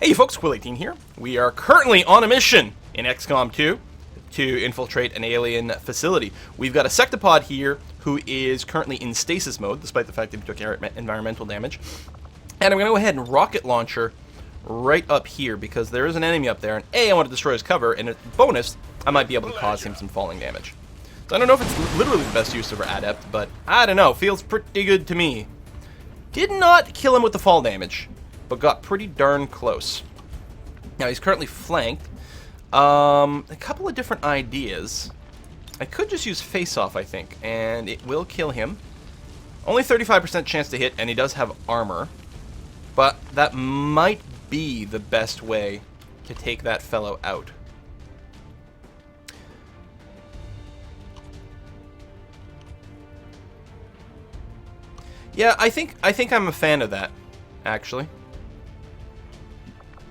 Hey folks, Quill18 here. We are currently on a mission in XCOM 2 to infiltrate an alien facility. We've got a Sectopod here who is currently in stasis mode, despite the fact that he took environmental damage. And I'm going to go ahead and rocket launcher right up here, because there is an enemy up there, and A, I want to destroy his cover, and a bonus, I might be able to cause him some falling damage. So I don't know if it's literally the best use of our adept, but I don't know, feels pretty good to me. Did not kill him with the fall damage, but got pretty darn close. Now he's currently flanked. A couple of different ideas. I could just use face-off, I think, and it will kill him. Only 35% chance to hit, and he does have armor. But that might be the best way to take that fellow out. Yeah, I think I'm a fan of that, actually.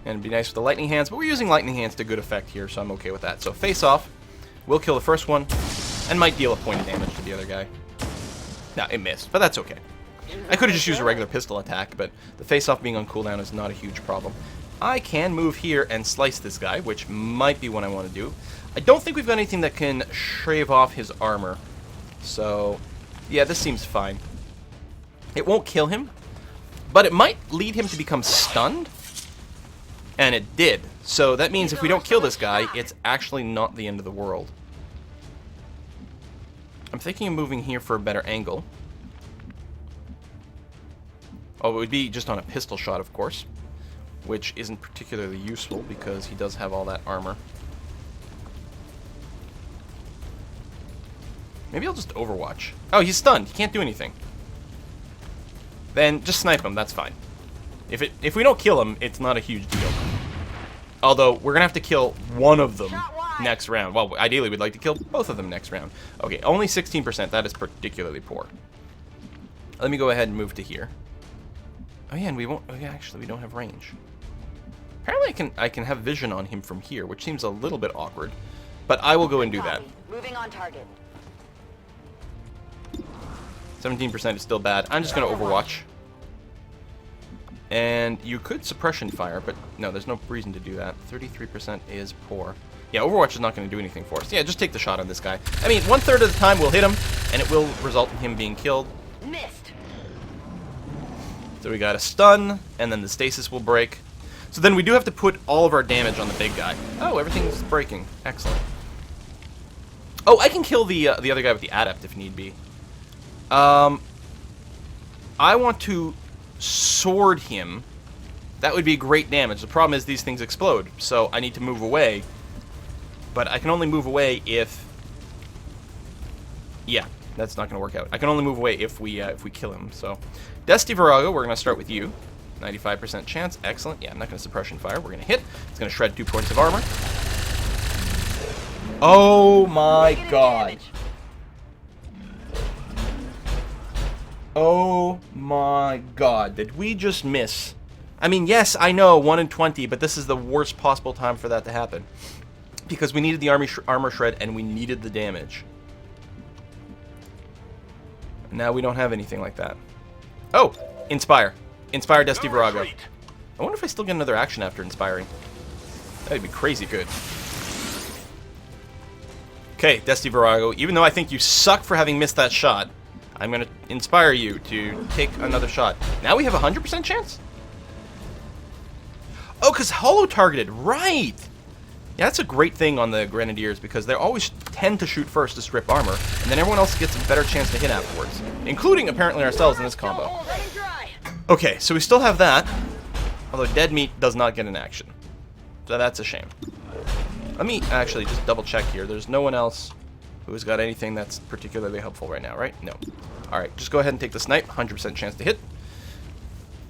And it'd be nice with the lightning hands, but we're using lightning hands to good effect here, so I'm okay with that. So face off, we'll kill the first one, and might deal a point of damage to the other guy. No, it missed, but that's okay. I could have just used a regular pistol attack, but the face off being on cooldown is not a huge problem. I can move here and slice this guy, which might be what I want to do. I don't think we've got anything that can shave off his armor. So, yeah, this seems fine. It won't kill him, but it might lead him to become stunned. And it did. So that means if we don't kill this guy, it's actually not the end of the world. I'm thinking of moving here for a better angle. Oh, it would be just on a pistol shot, of course, which isn't particularly useful because he does have all that armor. Maybe I'll just overwatch. Oh, he's stunned. He can't do anything. Then just snipe him. That's fine. If we don't kill him, it's not a huge deal. Although, we're going to have to kill one of them next round. Well, ideally, we'd like to kill both of them next round. Okay, only 16%. That is particularly poor. Let me go ahead and move to here. Oh, yeah, and we won't... Oh, yeah, actually, we don't have range. Apparently, I can have vision on him from here, which seems a little bit awkward. But I will go and do that. Moving on target. 17% is still bad. I'm just going to overwatch. And you could suppression fire, but no, there's no reason to do that. 33% is poor. Yeah, Overwatch is not going to do anything for us. Yeah, just take the shot on this guy. I mean, 1/3 of the time we'll hit him, and it will result in him being killed. Missed. So we got a stun, and then the stasis will break. So then we do have to put all of our damage on the big guy. Oh, everything's breaking. Excellent. Oh, I can kill the other guy with the adept if need be. I want to sword him. That would be great damage. The problem is these things explode, so I need to move away. But I can only move away if... Yeah, that's not going to work out. I can only move away if we kill him. So, Desti Virago, we're going to start with you. 95% chance. Excellent. Yeah, I'm not going to suppression fire. We're going to hit. It's going to shred 2 points of armor. Oh my god. Oh my god, did we just miss? I mean, yes, I know, 1 in 20, but this is the worst possible time for that to happen. Because we needed the armor shred, and we needed the damage. Now we don't have anything like that. Oh, Inspire. Inspire Desti Virago. I wonder if I still get another action after Inspiring. That'd be crazy good. Okay, Desti Virago, even though I think you suck for having missed that shot, I'm going to inspire you to take another shot. Now we have a 100% chance? Oh, because hollow targeted. Right! Yeah, that's a great thing on the Grenadiers, because they always tend to shoot first to strip armor, and then everyone else gets a better chance to hit afterwards. Including, apparently, ourselves in this combo. Okay, so we still have that. Although Dead Meat does not get an action. So that's a shame. Let me actually just double check here. There's no one else who's got anything that's particularly helpful right now, right? No. Alright, just go ahead and take the snipe. 100% chance to hit.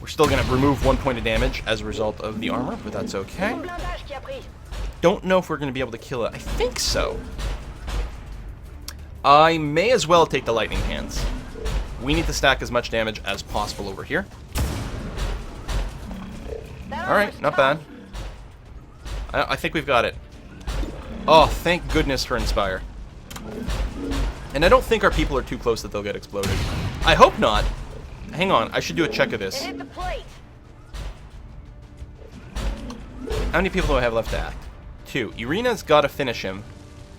We're still going to remove 1 point of damage as a result of the armor, but that's okay. Don't know if we're going to be able to kill it. I think so. I may as well take the lightning hands. We need to stack as much damage as possible over here. Alright, not bad. I think we've got it. Oh, thank goodness for Inspire. And I don't think our people are too close that they'll get exploded. I hope not. Hang on, I should do a check of this. How many people do I have left to act? 2. Irina's got to finish him.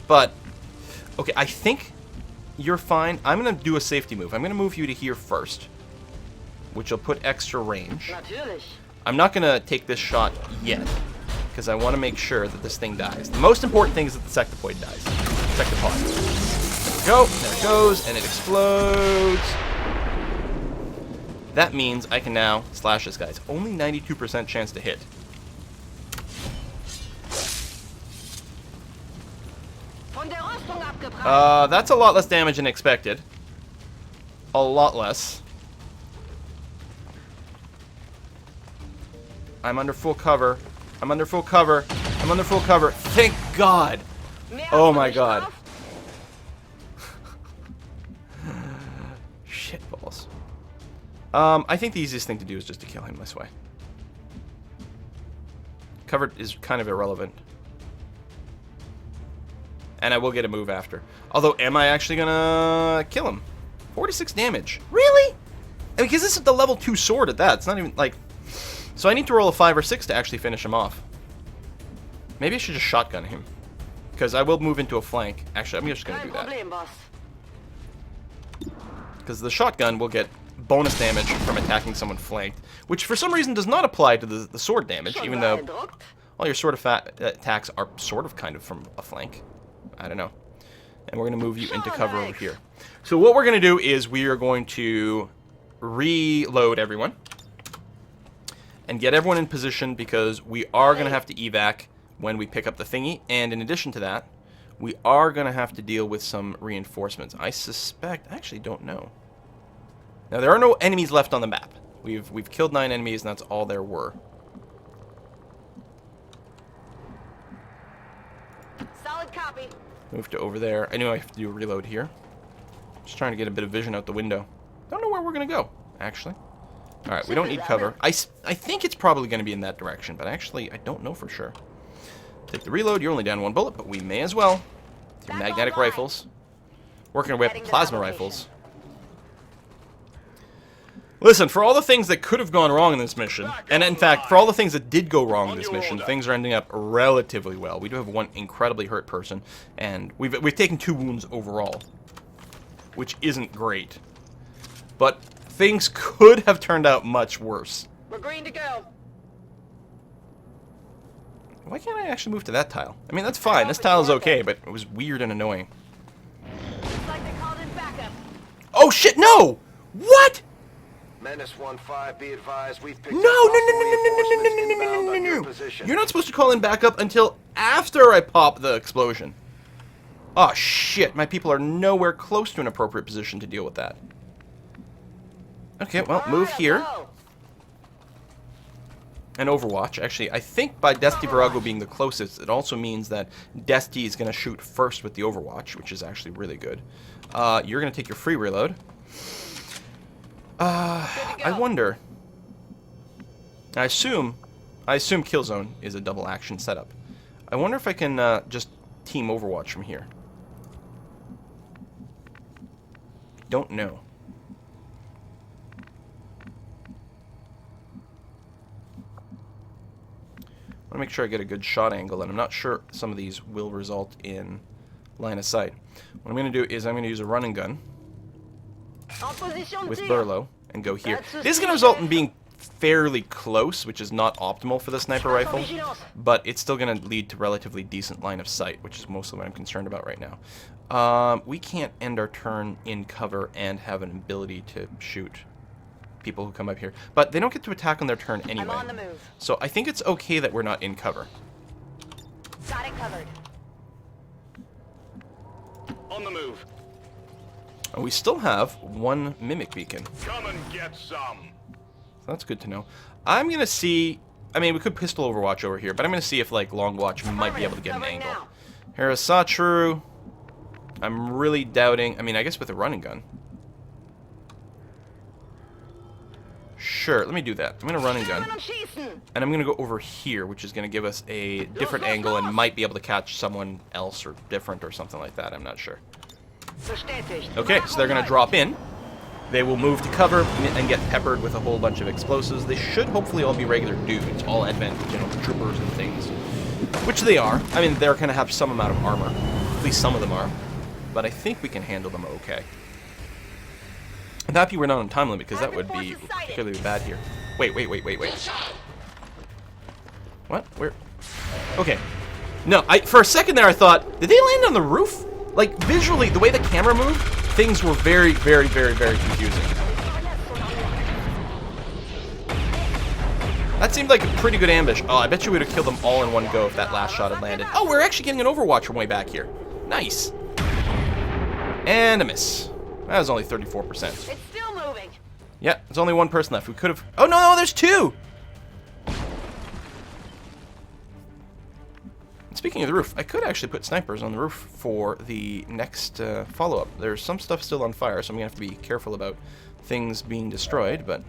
But, okay, I think you're fine. I'm going to do a safety move. I'm going to move you to here first, which will put extra range. I'm not going to take this shot yet, because I want to make sure that this thing dies. The most important thing is that the Sectopod dies. Sectopod. There we go. There it goes, and it explodes. That means I can now slash this guy. It's only 92% chance to hit. That's a lot less damage than expected. A lot less. I'm under full cover. I'm under full cover. I'm under full cover. Thank God. Oh my God. Shit balls. I think the easiest thing to do is just to kill him this way. Cover is kind of irrelevant. And I will get a move after. Although, am I actually gonna kill him? 46 damage. Really? I mean, because this is the level 2 sword at that. It's not even, like... So I need to roll a 5 or 6 to actually finish him off. Maybe I should just shotgun him. Because I will move into a flank. Actually, I'm just gonna do that. Because the shotgun will get bonus damage from attacking someone flanked. Which, for some reason, does not apply to the sword damage. Even though all your sword attacks are sort of kind of from a flank. I don't know. And we're going to move you into cover over here. So what we're going to do is we are going to reload everyone. And get everyone in position because we are going to have to evac when we pick up the thingy. And in addition to that, we are going to have to deal with some reinforcements. I suspect... I actually don't know. Now, there are no enemies left on the map. We've killed 9 enemies, and that's all there were. Solid copy. Move to over there. I knew I have to do a reload here. Just trying to get a bit of vision out the window. Don't know where we're going to go, actually. Alright, we don't need cover. I think it's probably going to be in that direction, but actually, I don't know for sure. Take the reload. You're only down 1 bullet, but we may as well. Through magnetic rifles. Working our way up to plasma rifles. Listen, for all the things that could have gone wrong in this mission, and in fact, for all the things that did go wrong in this mission, things are ending up relatively well. We do have 1 incredibly hurt person, and we've taken 2 wounds overall, which isn't great. But things could have turned out much worse. We're green to go. Why can't I actually move to that tile? I mean, that's fine. This tile is okay, but it was weird and annoying. Looks like they called in backup. Oh shit, no! What? Menace 1-5, be advised, we've picked No, up no, no, hostile no, no, no, no, no, reinforcements no, no, inbound no, on no, your no. position. You're not supposed to call in backup until after I pop the explosion. Oh shit, my people are nowhere close to an appropriate position to deal with that. Okay, well, move here. And Overwatch. Actually, I think by Desti Virago being the closest, it also means that Desti is going to shoot first with the Overwatch, which is actually really good. You're going to take your free reload. I wonder. I assume Killzone is a double action setup. I wonder if I can just team Overwatch from here. Don't know. I want to make sure I get a good shot angle, and I'm not sure some of these will result in line of sight. What I'm going to do is I'm going to use a running gun with Burlow and go here. This is going to result in being fairly close, which is not optimal for the sniper rifle, but it's still going to lead to relatively decent line of sight, which is mostly what I'm concerned about right now. We can't end our turn in cover and have an ability to shoot people who come up here, but they don't get to attack on their turn anyway. I'm on the move. So I think it's okay that we're not in cover. Got it covered. On the move. And we still have 1 mimic beacon. Come and get some. So that's good to know. I'm gonna see. I mean, we could pistol Overwatch over here, but I'm gonna see if like Long Watch might be able to get an angle. Hirasatru. I'm really doubting. I mean, I guess with a running gun. Sure, let me do that. I'm going to run and gun. And I'm going to go over here, which is going to give us a different angle and might be able to catch someone else or different or something like that. I'm not sure. Okay, so they're going to drop in. They will move to cover and get peppered with a whole bunch of explosives. They should hopefully all be regular dudes, all advent, troopers and things. Which they are. I mean, they're going to have some amount of armor. At least some of them are. But I think we can handle them okay. I'm happy we're not on time limit, because that would be particularly bad here. Wait. What? Where? Okay. No, for a second there I thought, did they land on the roof? Like, visually, the way the camera moved, things were very, very, very, very confusing. That seemed like a pretty good ambush. Oh, I bet you we would have killed them all in one go if that last shot had landed. Oh, we're actually getting an overwatch from way back here. Nice. And a miss. That was only 34%. It's still moving. Yeah, there's only one person left. We could have... Oh, no, there's two! Speaking of the roof, I could actually put snipers on the roof for the next follow-up. There's some stuff still on fire, so I'm going to have to be careful about things being destroyed, but...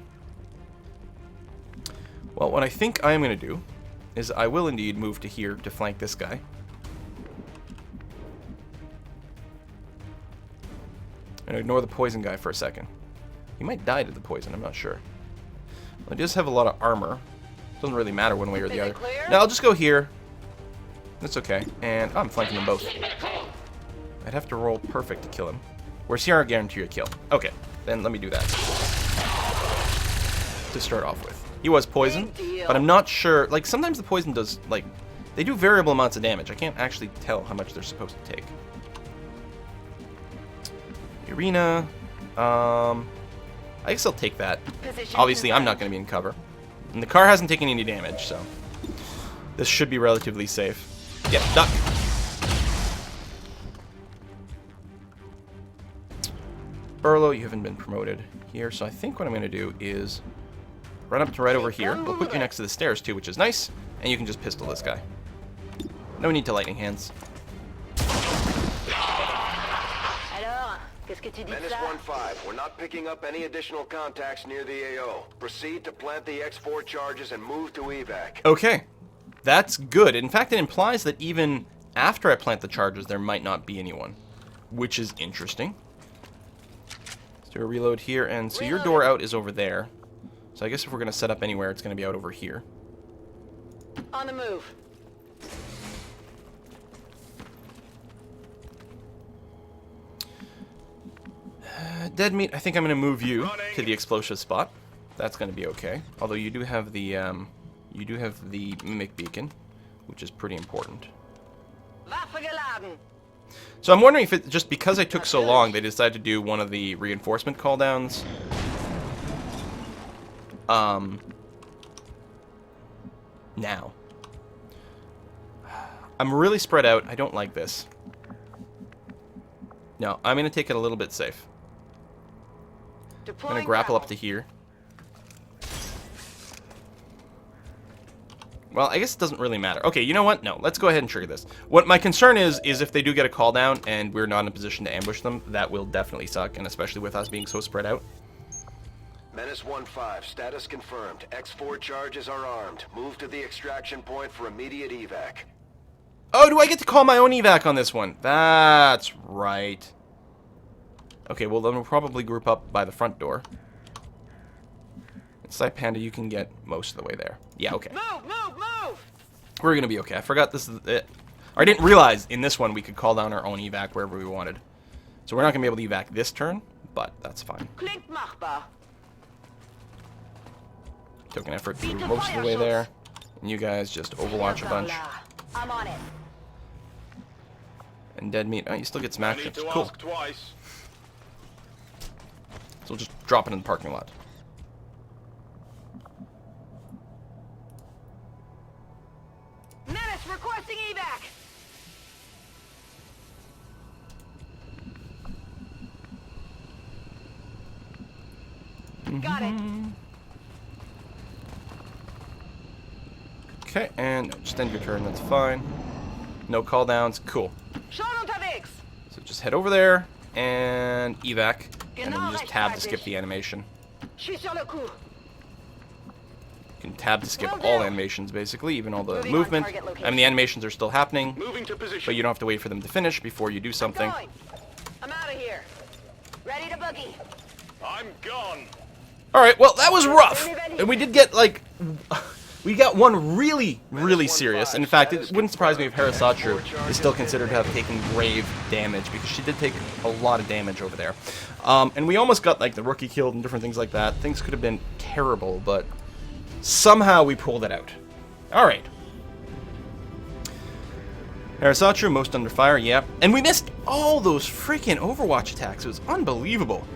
Well, what I think I am going to do is I will indeed move to here to flank this guy. I'm going to ignore the poison guy for a second. He might die to the poison, I'm not sure. Well, he does have a lot of armor. Doesn't really matter one way or the other. Now, I'll just go here. That's okay. And I'm flanking them both. I'd have to roll perfect to kill him. Where's here? I guarantee a kill. Okay, then let me do that. To start off with. He was poisoned, but I'm not sure. Like, sometimes the poison does, like, they do variable amounts of damage. I can't actually tell how much they're supposed to take. Arena. I guess I'll take that. Obviously, I'm not going to be in cover. And the car hasn't taken any damage, so this should be relatively safe. Yep, duck. Burlow, you haven't been promoted here, so I think what I'm going to do is run up to right over here. We'll put you next to the stairs, too, which is nice. And you can just pistol this guy. No need to lightning hands. Menace 1-5, we're not picking up any additional contacts near the AO. Proceed to plant the X4 charges and move to evac. Okay. That's good. In fact, it implies that even after I plant the charges, there might not be anyone. Which is interesting. Let's do a reload here. And so your door out is over there. So I guess if we're going to set up anywhere, it's going to be out over here. On the move. Dead meat, I think I'm going to move you to the explosive spot. That's going to be okay. Although you do have the mimic beacon, which is pretty important. So I'm wondering if it just because I took so long, they decided to do one of the reinforcement calldowns. Now. I'm really spread out. I don't like this. No, I'm going to take it a little bit safe. I'm going to grapple up to here. Well, I guess it doesn't really matter. Okay, you know what? No, let's go ahead and trigger this. What my concern is if they do get a call down and we're not in a position to ambush them, that will definitely suck, and especially with us being so spread out. Menace 1-5, status confirmed. X4 charges are armed. Move to the extraction point for immediate evac. Oh, do I get to call my own evac on this one? That's right. Okay, well then we'll probably group up by the front door. Side Panda, you can get most of the way there. Yeah, okay. Move! We're gonna be okay. I forgot this is it. Or I didn't realize in this one we could call down our own evac wherever we wanted. So we're not gonna be able to evac this turn, but that's fine. Klingt machbar. Took an effort through most of the way there. And you guys just overwatch a bunch. I'm on it. And dead meat. Oh, you still get smash chips. Cool. Twice. So we'll just drop it in the parking lot. Menace requesting evac. Got it. Okay, and just end your turn. That's fine. No call downs. Cool. Schon unterwegs. So just head over there and evac, and then you just tab to skip the animation. Schieß sur le coup. You can tab to skip all animations, basically, even all the movement. I mean, the animations are still happening, Moving to position. but you don't have to wait for them to finish before you do something. I'm out of here. Ready to boogie. I'm gone. All right, well, that was rough. And we did get, like, we got one really, really serious. And in fact, it wouldn't surprise me if Harasatru is still considered to have taken grave damage, because she did take a lot of damage over there. And we almost got, like, the rookie killed and different things like that. Things could have been terrible, but somehow we pulled it out. All right. Harasatru, most under fire, yep. And we missed all those freaking Overwatch attacks. It was unbelievable.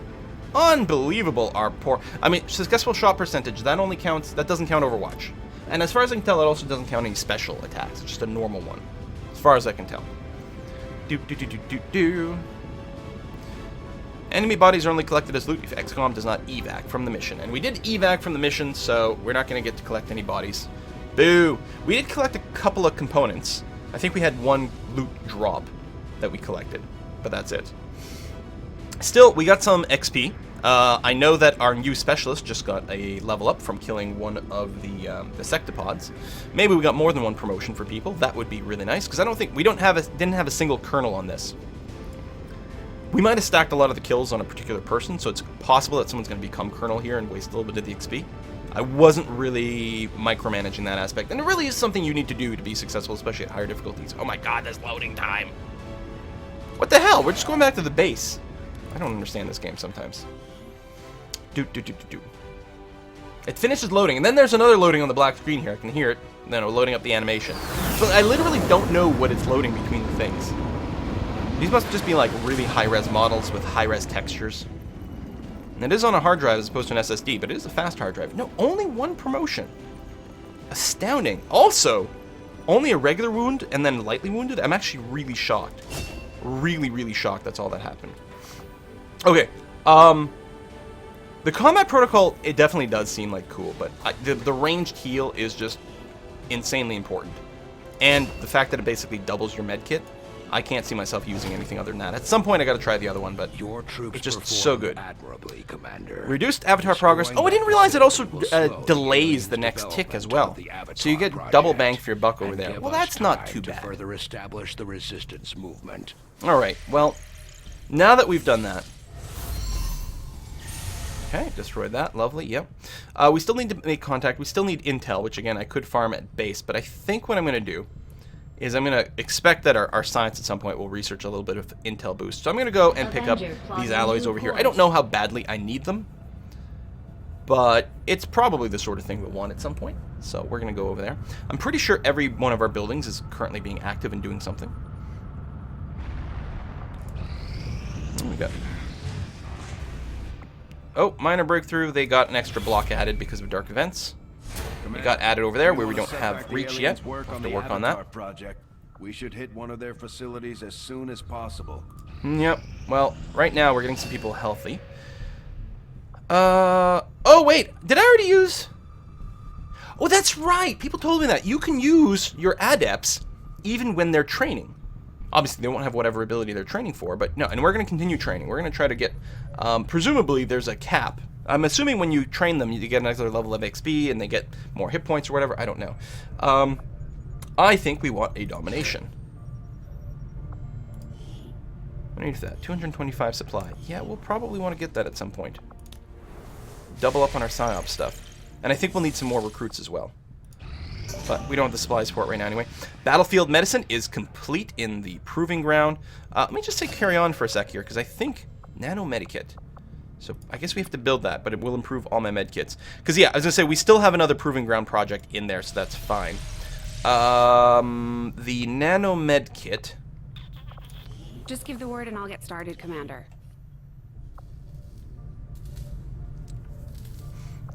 Unbelievable, our poor... I mean, successful shot percentage, that only counts... That doesn't count Overwatch. And as far as I can tell, it also doesn't count any special attacks. It's just a normal one. As far as I can tell. Do. Enemy bodies are only collected as loot if XCOM does not evac from the mission. And we did evac from the mission, so we're not going to get to collect any bodies. Boo! We did collect a couple of components. I think we had one loot drop that we collected, but that's it. Still, we got some XP. I know that our new specialist just got a level up from killing one of the Sectopods. Maybe we got more than one promotion for people. That would be really nice, because I don't think we didn't have a single colonel on this. We might have stacked a lot of the kills on a particular person, so it's possible that someone's going to become colonel here and waste a little bit of the XP. I wasn't really micromanaging that aspect, and it really is something you need to do to be successful, especially at higher difficulties. Oh my god, there's loading time. What the hell? We're just going back to the base. I don't understand this game sometimes. It finishes loading, and then there's another loading on the black screen here. I can hear it. And then loading up the animation. So I literally don't know what it's loading between the things. These must just be like really high-res models with high-res textures. And it is on a hard drive as opposed to an SSD, but it is a fast hard drive. No, only one promotion. Astounding. Also, only a regular wound and then lightly wounded. I'm actually really shocked. Really, really shocked that's all that happened. Okay, the combat protocol, it definitely does seem like cool, but the ranged heal is just insanely important. And the fact that it basically doubles your med kit, I can't see myself using anything other than that. At some point I gotta try the other one, but your troops it's just so good. Admirably, Commander. Reduced avatar progress. Oh, I didn't realize it also delays the next tick as well. So you get double bang for your buck over there. Well, that's not too bad. Further establish the resistance movement. Alright, well, now that we've done that, okay, destroyed that. Lovely, yep. We still need to make contact. We still need intel, which, again, I could farm at base. But I think what I'm going to do is I'm going to expect that our science at some point will research a little bit of intel boost. So I'm going to go and pick up these alloys over here. I don't know how badly I need them, but it's probably the sort of thing we'll want at some point. So we're going to go over there. I'm pretty sure every one of our buildings is currently being active and doing something. What do we got? Oh, minor breakthrough. They got an extra block added because of dark events. It got added over there where we don't have reach yet. We'll have to work on that. Project. We should hit one of their facilities as soon as possible. Yep. Well, right now we're getting some people healthy. Oh, wait. Did I already use... Oh, that's right. People told me that. You can use your adepts even when they're training. Obviously, they won't have whatever ability they're training for, but no, and we're going to continue training. We're going to try to get, presumably, there's a cap. I'm assuming when you train them, you get another level of XP, and they get more hit points or whatever. I don't know. I think we want a domination. I need that. 225 supply. Yeah, we'll probably want to get that at some point. Double up on our PsyOps stuff. And I think we'll need some more recruits as well. But we don't have the supplies for it right now anyway. Battlefield medicine is complete in the proving ground. Let me just say carry on for a sec here, because I think nano medikit. So I guess we have to build that, but it will improve all my medkits. Because yeah, I was gonna say we still have another proving ground project in there, so that's fine. The nano medkit. Just give the word and I'll get started, Commander.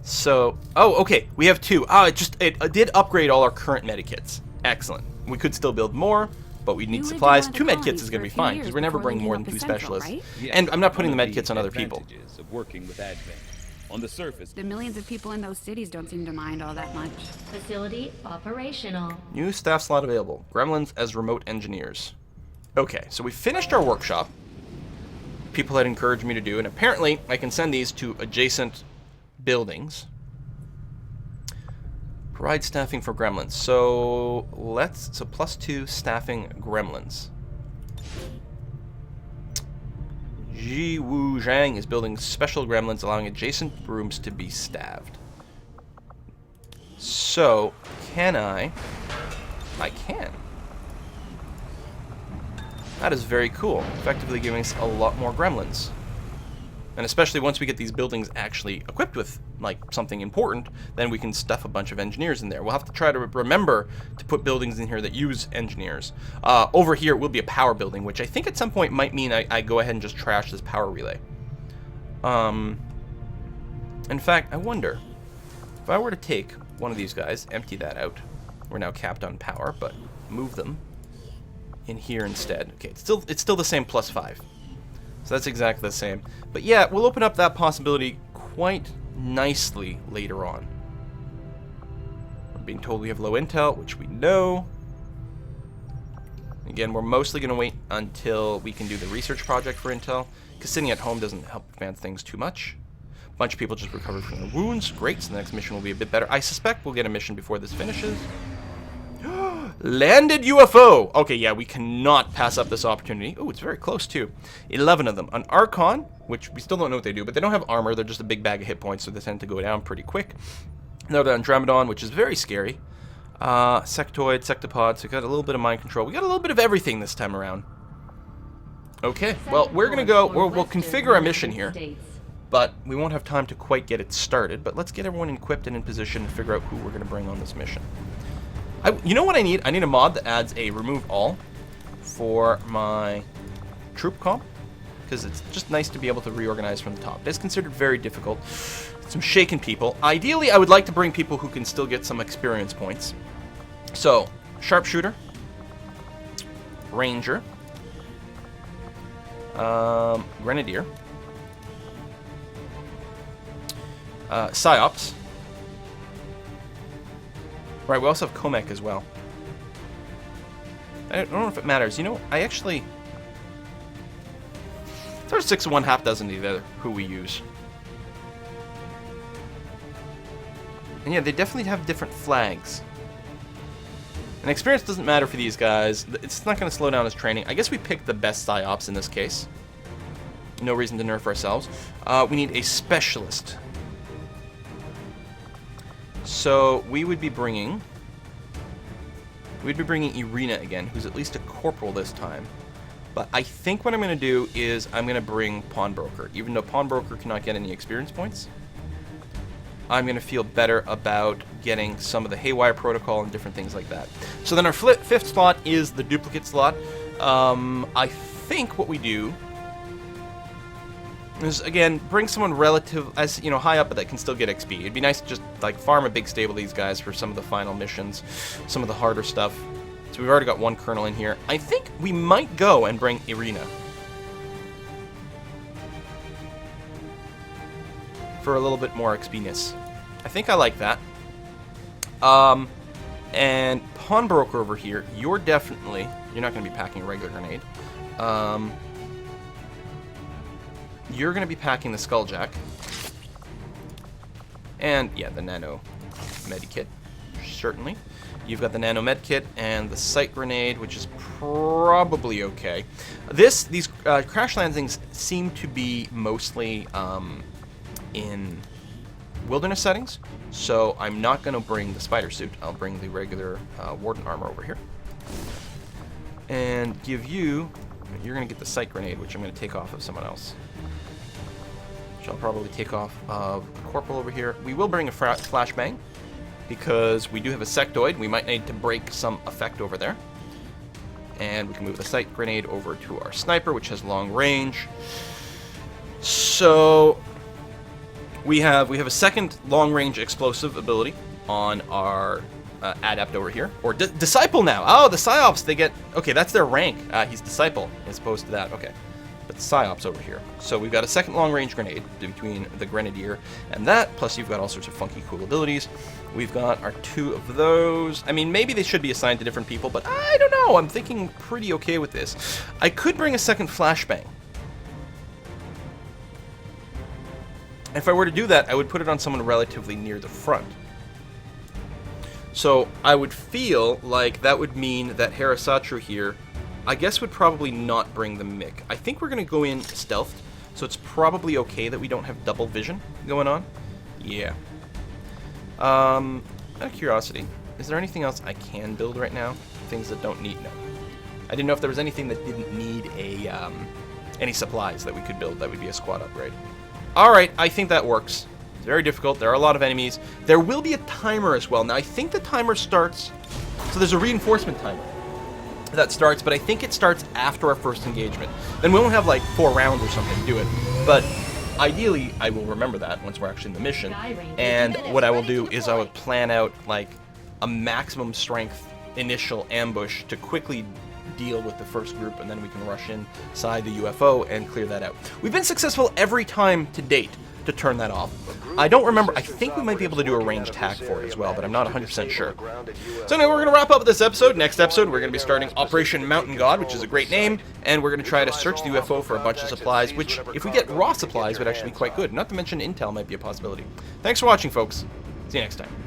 So, oh, okay, we have two. It did upgrade all our current medikits. Excellent. We could still build more, but we need supplies. 2 medkits is going to be fine, because we're never bringing more than 2 specialists. Right? Yes, and I'm not putting the medkits on other people. Of working with Advent. On the surface, The millions of people in those cities don't seem to mind all that much. Facility operational. New staff slot available. Gremlins as remote engineers. Okay, so we finished our workshop. People had encouraged me to do, and apparently I can send these to adjacent buildings. Provide staffing for gremlins. So +2 staffing gremlins. Ji Wu Zhang is building special gremlins, allowing adjacent rooms to be staved. So, can I? I can. That is very cool. Effectively giving us a lot more gremlins. And especially once we get these buildings actually equipped with, like, something important, then we can stuff a bunch of engineers in there. We'll have to try to remember to put buildings in here that use engineers. Over here it will be a power building, which I think at some point might mean I go ahead and just trash this power relay. In fact, I wonder, if I were to take one of these guys, empty that out. We're now capped on power, but move them in here instead. Okay, it's still the same +5. So that's exactly the same. But yeah, we'll open up that possibility quite nicely later on. We're being told we have low intel, which we know. Again, we're mostly going to wait until we can do the research project for intel, because sitting at home doesn't help advance things too much. A bunch of people just recovered from their wounds. Great, so the next mission will be a bit better. I suspect we'll get a mission before this finishes. Landed UFO! Okay, yeah, we cannot pass up this opportunity. Oh, it's very close, too. 11 of them. An Archon, which we still don't know what they do, but they don't have armor. They're just a big bag of hit points, so they tend to go down pretty quick. Another Andromedon, which is very scary. Sectoid, Sectopod, so we got a little bit of mind control. We got a little bit of everything this time around. Okay, well, we're going to go... We'll configure our mission here, but we won't have time to quite get it started. But let's get everyone equipped and in position and figure out who we're going to bring on this mission. You know what I need? I need a mod that adds a remove all for my troop comp, because it's just nice to be able to reorganize from the top. It's considered very difficult. Some shaken people. Ideally, I would like to bring people who can still get some experience points. So, sharpshooter, ranger, grenadier, psyops. Right, we also have Comac as well. I don't know if it matters. You know, I actually... There's 6 of one, half dozen of the other who we use. And yeah, they definitely have different flags. And experience doesn't matter for these guys. It's not going to slow down his training. I guess we picked the best psyops in this case. No reason to nerf ourselves. We need a specialist. So we would be bringing Irina again, who's at least a corporal this time. But I think what I'm going to do is I'm going to bring Pawnbroker. Even though Pawnbroker cannot get any experience points, I'm going to feel better about getting some of the Haywire Protocol and different things like that. So then our fifth slot is the duplicate slot. I think what we do is, again, bring someone high up but that can still get XP. It'd be nice to just like farm a big stable of these guys for some of the final missions, some of the harder stuff. So we've already got one colonel in here. I think we might go and bring Irina for a little bit more XP-ness. I think I like that. And Pawnbroker over here, you're not going to be packing a regular grenade. You're going to be packing the Skulljack. And, yeah, the Nano Medikit, certainly. You've got the Nano Medkit and the Sight Grenade, which is probably okay. These crash landings seem to be mostly in wilderness settings, so I'm not going to bring the spider suit. I'll bring the regular Warden armor over here. And give you... You're going to get the Sight Grenade, which I'm going to take off of someone else. Which I'll probably take off of Corporal over here. We will bring a Flashbang, because we do have a Sectoid. We might need to break some effect over there. And we can move the Sight Grenade over to our Sniper, which has long range. So we have a second long-range explosive ability on our Adept over here. Or Disciple now. Oh, the Psyops, they get... Okay, that's their rank. He's Disciple as opposed to that. Okay. But Psyops over here. So we've got a second long-range grenade between the Grenadier and that, plus you've got all sorts of funky cool abilities. We've got our 2 of those. I mean, maybe they should be assigned to different people, but I don't know. I'm thinking pretty okay with this. I could bring a second Flashbang. If I were to do that, I would put it on someone relatively near the front. So I would feel like that would mean that Harasatru here, I guess, would probably not bring the Mick. I think we're going to go in stealthed so it's probably okay that we don't have double vision going on. Yeah. Out of curiosity, is there anything else I can build right now? Things that don't need... No. I didn't know if there was anything that didn't need a, any supplies that we could build that would be a squad upgrade. Alright, I think that works. It's very difficult. There are a lot of enemies. There will be a timer as well. Now, I think the timer starts... So there's a reinforcement timer that starts, but I think it starts after our first engagement. Then we won't have, like, 4 rounds or something to do it. But ideally, I will remember that once we're actually in the mission. And what I will do is I would plan out, like, a maximum strength initial ambush to quickly deal with the first group, and then we can rush inside the UFO and clear that out. We've been successful every time to date to turn that off. I don't remember. I think we might be able to do a ranged hack for it as well, but I'm not 100% sure. So anyway, we're going to wrap up this episode. Next episode, we're going to be starting Operation Mountain God, which is a great name, and we're going to try to search the UFO for a bunch of supplies, which, if we get raw supplies, would actually be quite good. Not to mention intel might be a possibility. Thanks for watching, folks. See you next time.